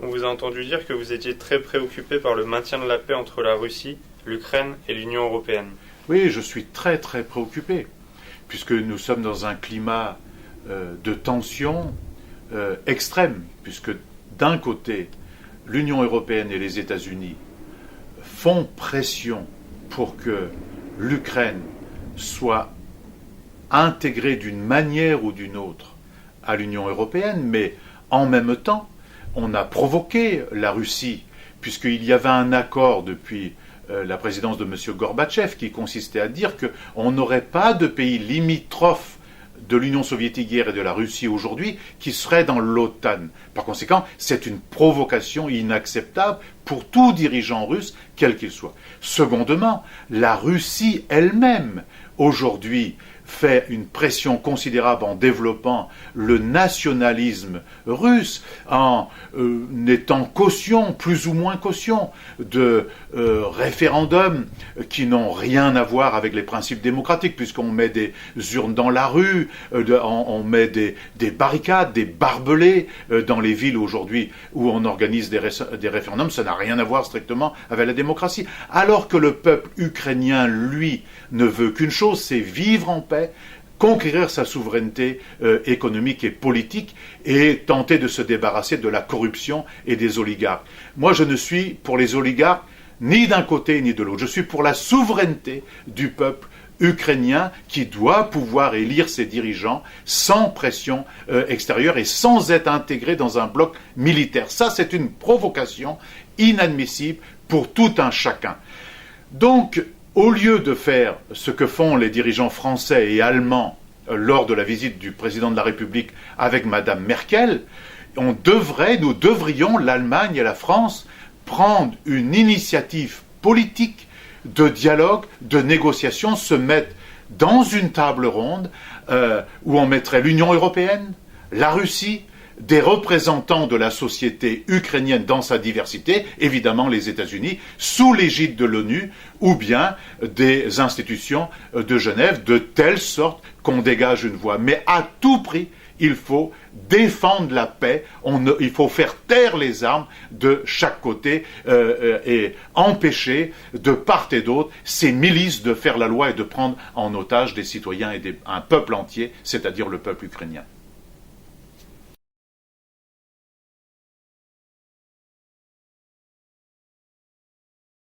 On vous a entendu dire que vous étiez très préoccupé par le maintien de la paix entre la Russie, l'Ukraine et l'Union européenne. Oui, je suis très très préoccupé, puisque nous sommes dans un climat de tension extrême, puisque d'un côté, l'Union européenne et les États-Unis font pression pour que l'Ukraine soit intégrée d'une manière ou d'une autre à l'Union européenne, mais en même temps, on a provoqué la Russie, puisqu'il y avait un accord depuis la présidence de M. Gorbatchev qui consistait à dire qu'on n'aurait pas de pays limitrophes de l'Union soviétique hier et de la Russie aujourd'hui qui seraient dans l'OTAN. Par conséquent, c'est une provocation inacceptable pour tout dirigeant russe, quel qu'il soit. Secondement, la Russie elle-même, aujourd'hui, fait une pression considérable en développant le nationalisme russe, en étant caution, plus ou moins caution, de référendums qui n'ont rien à voir avec les principes démocratiques, puisqu'on met des urnes dans la rue, on met des barricades, des barbelés dans les villes aujourd'hui où on organise des référendums. Ça n'a rien à voir strictement avec la démocratie. Alors que le peuple ukrainien, lui, ne veut qu'une chose, c'est vivre en paix, conquérir sa souveraineté économique et politique et tenter de se débarrasser de la corruption et des oligarques. Moi, je ne suis pour les oligarques ni d'un côté ni de l'autre. Je suis pour la souveraineté du peuple ukrainien qui doit pouvoir élire ses dirigeants sans pression extérieure et sans être intégré dans un bloc militaire. Ça, c'est une provocation inadmissible pour tout un chacun. Donc, au lieu de faire ce que font les dirigeants français et allemands lors de la visite du président de la République avec Madame Merkel, nous devrions, l'Allemagne et la France, prendre une initiative politique de dialogue, de négociation, se mettre dans une table ronde où on mettrait l'Union européenne, la Russie, des représentants de la société ukrainienne dans sa diversité, évidemment les États-Unis, sous l'égide de l'ONU, ou bien des institutions de Genève, de telle sorte qu'on dégage une voie. Mais à tout prix, il faut défendre la paix, il faut faire taire les armes de chaque côté et empêcher de part et d'autre ces milices de faire la loi et de prendre en otage des citoyens et un peuple entier, c'est-à-dire le peuple ukrainien.